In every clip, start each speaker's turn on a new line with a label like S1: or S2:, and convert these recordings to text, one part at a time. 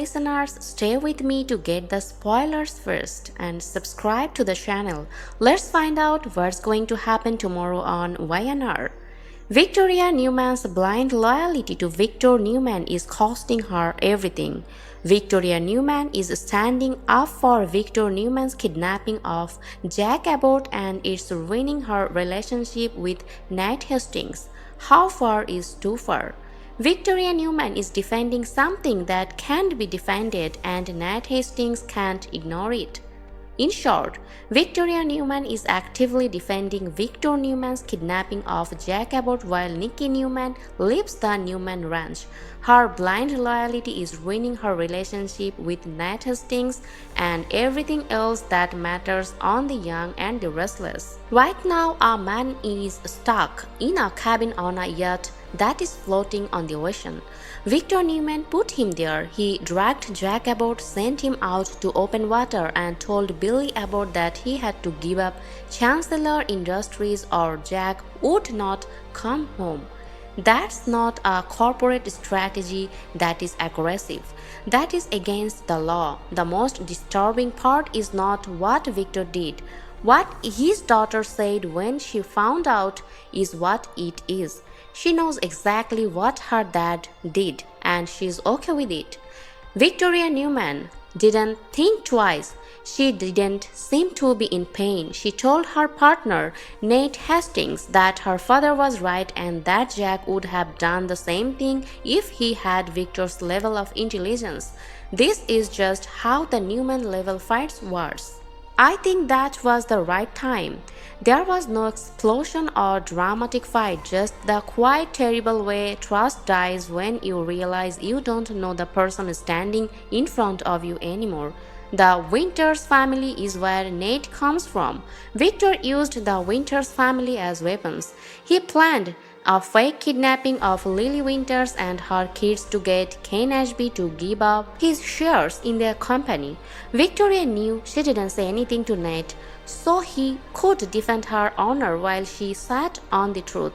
S1: listeners, stay with me to get the spoilers first and subscribe to the channel. Let's find out what's going to happen tomorrow on YNR. Victoria Newman's blind loyalty to Victor Newman is costing her everything. Victoria Newman is standing up for Victor Newman's kidnapping of Jack Abbott and it's ruining her relationship with Nate Hastings. How far is too far? Victoria Newman is defending something that can't be defended and Nate Hastings can't ignore it. In short, Victoria Newman is actively defending Victor Newman's kidnapping of Jack Abbott while Nikki Newman leaves the Newman ranch. Her blind loyalty is ruining her relationship with Nate Hastings and everything else that matters on The Young and the Restless. Right now, a man is stuck in a cabin on a yacht that is floating on the ocean. Victor Newman put him there. He dragged Jack Abbott, sent him out to open water, and told Billy Abbott that he had to give up Chancellor Industries or Jack would not come home. That's not a corporate strategy, that is aggressive. That is against the law. The most disturbing part is not what Victor did. What his daughter said when she found out is what it is. She knows exactly what her dad did and she's okay with it. Victoria Newman didn't think twice. She didn't seem to be in pain. She told her partner, Nate Hastings, that her father was right and that Jack would have done the same thing if he had Victor's level of intelligence. This is just how the Newman level fights wars. I think that was the right time. There was no explosion or dramatic fight, just the quiet, terrible way trust dies when you realize you don't know the person standing in front of you anymore. The Winters family is where Nate comes from. Victor used the Winters family as weapons. He planned a fake kidnapping of Lily Winters and her kids to get Ken Ashby to give up his shares in their company. Victoria knew she didn't say anything to Nate, so he could defend her honor while she sat on the truth.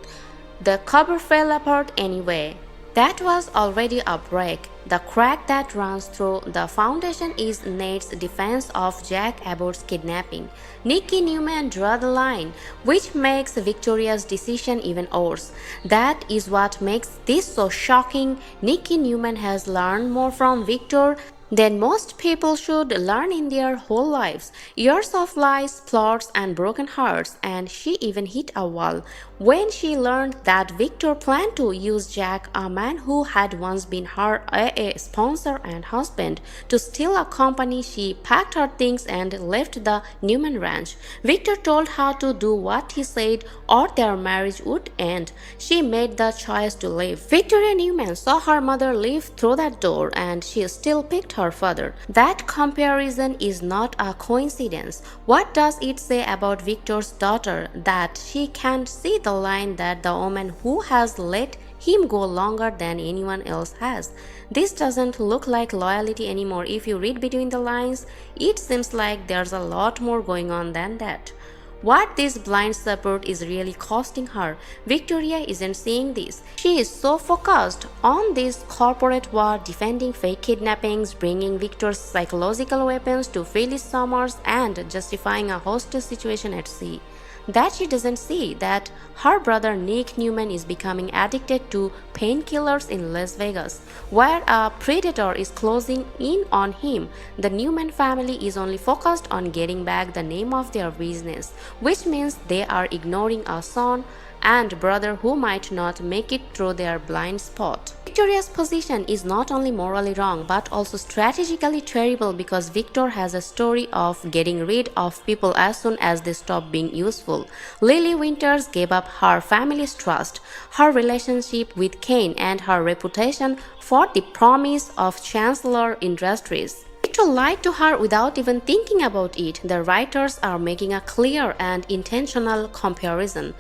S1: The cover fell apart anyway. That was already a break. The crack that runs through the foundation is Nate's defense of Jack Abbott's kidnapping. Nikki Newman drew the line, which makes Victoria's decision even worse. That is what makes this so shocking. Nikki Newman has learned more from Victor than most people should learn in their whole lives. Years of lies, plots, and broken hearts, and she even hit a wall when she learned that Victor planned to use Jack, a man who had once been her AA sponsor and husband, to steal a company. She packed her things and left the Newman ranch. Victor told her to do what he said or their marriage would end. She made the choice to leave. Victoria Newman saw her mother leave through that door and she still picked her father. That comparison is not a coincidence. What does it say about Victor's daughter? That she can't see the line that the woman who has let him go longer than anyone else has. This doesn't look like loyalty anymore. If you read between the lines, it seems like there's a lot more going on than that. What this blind support is really costing her. Victoria isn't seeing this. She is so focused on this corporate war, defending fake kidnappings, bringing Victor's psychological weapons to Phyllis Summers, and justifying a hostage situation at sea, that she doesn't see that her brother Nick Newman is becoming addicted to painkillers in Las Vegas, where a predator is closing in on him. The Newman family is only focused on getting back the name of their business, which means they are ignoring a son and brother who might not make it through their blind spot. Victoria's position is not only morally wrong but also strategically terrible because Victor has a story of getting rid of people as soon as they stop being useful. Lily Winters gave up her family's trust, her relationship with Kane, and her reputation for the promise of Chancellor Industries. Victor lied to her without even thinking about it. The writers are making a clear and intentional comparison.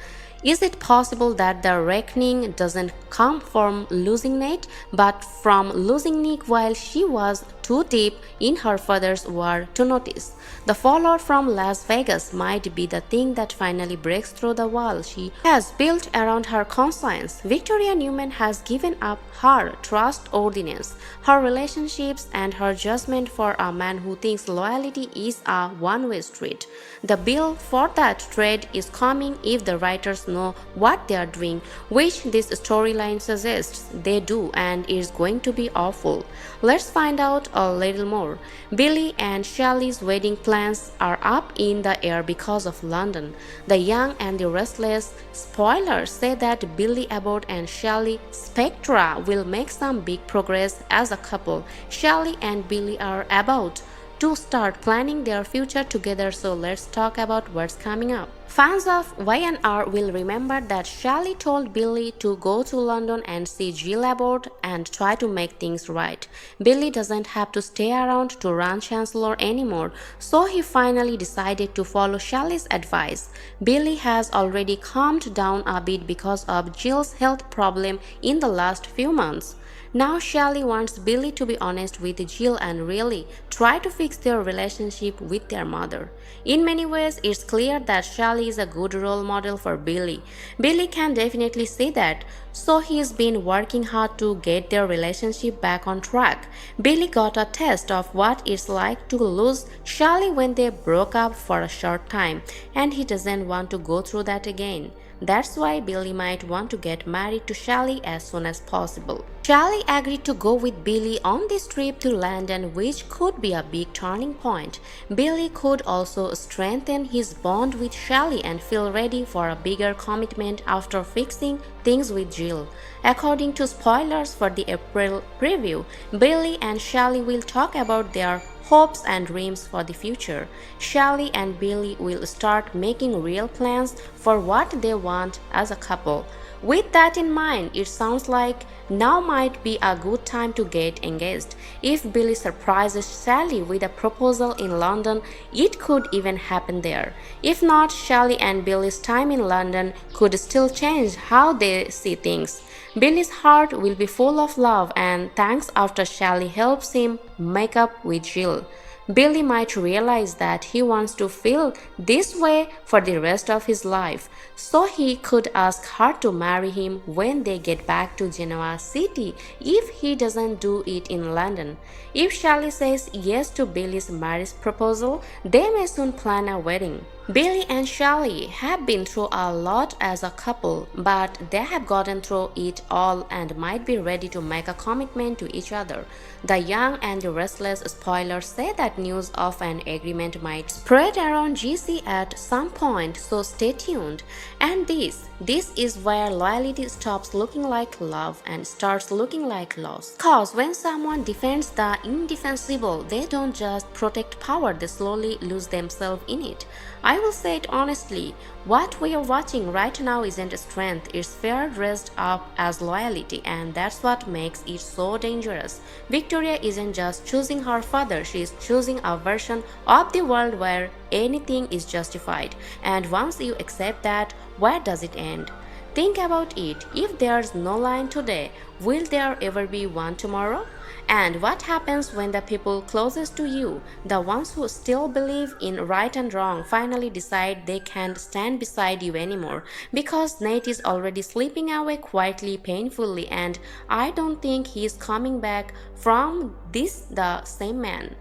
S1: Is it possible that the reckoning doesn't come from losing Nate, but from losing Nick while she was too deep in her father's war to notice. The fallout from Las Vegas might be the thing that finally breaks through the wall she has built around her conscience. Victoria Newman has given up her trustworthiness, her relationships, and her judgment for a man who thinks loyalty is a one-way street. The bill for that trade is coming if the writers know what they are doing, which this storyline suggests they do, and is going to be awful. Let's find out a little more. Billy and Shelley's wedding plans are up in the air because of London. The Young and the Restless spoilers say that Billy Abbott and Shelley Spectra will make some big progress as a couple. Shelley and Billy are about to start planning their future together, so let's talk about what's coming up. Fans of Y&R will remember that Shelley told Billy to go to London and see Jill Abbott and try to make things right. Billy doesn't have to stay around to run Chancellor anymore, so he finally decided to follow Shelley's advice. Billy has already calmed down a bit because of Jill's health problem in the last few months. Now Shelley wants Billy to be honest with Jill and really try to fix their relationship with their mother. In many ways, it's clear that Shelley is a good role model for Billy. Billy can definitely see that, so he's been working hard to get their relationship back on track. Billy got a taste of what it's like to lose Shelley when they broke up for a short time, and he doesn't want to go through that again. That's why Billy might want to get married to Shelley as soon as possible. Shelley agreed to go with Billy on this trip to London, which could be a big turning point. Billy could also strengthen his bond with Shelley and feel ready for a bigger commitment after fixing things with Jill. According to spoilers for the April preview, Billy and Shelley will talk about their hopes and dreams for the future. Shelley and Billy will start making real plans for what they want as a couple. With that in mind, it sounds like now might be a good time to get engaged. If Billy surprises Shelley with a proposal in London, it could even happen there. If not, Shelley and Billy's time in London could still change how they see things. Billy's heart will be full of love and thanks after Shelley helps him make up with Jill. Billy might realize that he wants to feel this way for the rest of his life, so he could ask her to marry him when they get back to Genoa City if he doesn't do it in London. If Shelley says yes to Billy's marriage proposal, they may soon plan a wedding. Billy and Shelley have been through a lot as a couple, but they have gotten through it all and might be ready to make a commitment to each other. The Young and the Restless spoilers say that news of an agreement might spread around GC at some point, so stay tuned. And this is where loyalty stops looking like love and starts looking like loss. Cause when someone defends the indefensible, they don't just protect power, they slowly lose themselves in it. I will say it honestly, what we are watching right now isn't strength, it's fear dressed up as loyalty, and that's what makes it so dangerous. Victoria isn't just choosing her father, she is choosing a version of the world where anything is justified. And once you accept that, where does it end? Think about it. If there's no line today, will there ever be one tomorrow? And what happens when the people closest to you, the ones who still believe in right and wrong, finally decide they can't stand beside you anymore? Because Nate is already slipping away quietly, painfully, and I don't think he's coming back from this the same man.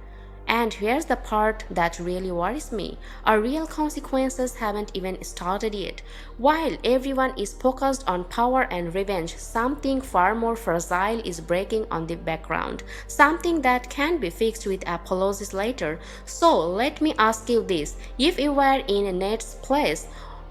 S1: And here's the part that really worries me. Our real consequences haven't even started yet. While everyone is focused on power and revenge, something far more fragile is breaking on the background. Something that can be fixed with apologies later. So let me ask you this. If you were in Nate's place,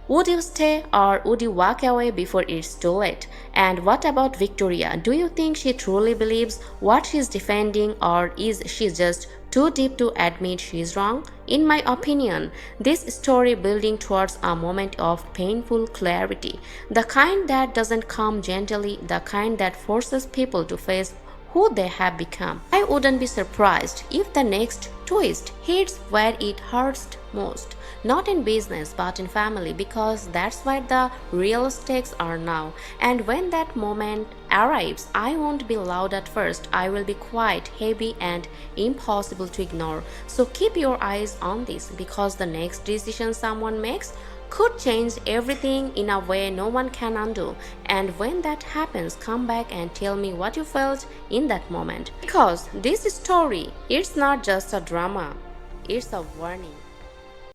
S1: would you stay or would you walk away before it's too late? And what about Victoria? Do you think she truly believes what she's defending, or is she just too deep to admit she's wrong? In my opinion, this story building towards a moment of painful clarity, the kind that doesn't come gently, the kind that forces people to face who they have become. I wouldn't be surprised if the next twist hits where it hurts most, not in business but in family, because that's where the real stakes are now. And when that moment arrives, I won't be loud at first, I will be quiet, heavy, and impossible to ignore. So keep your eyes on this, because the next decision someone makes could change everything in a way no one can undo. And when that happens, come back and tell me what you felt in that moment. Because this story, it's not just a drama, it's a warning.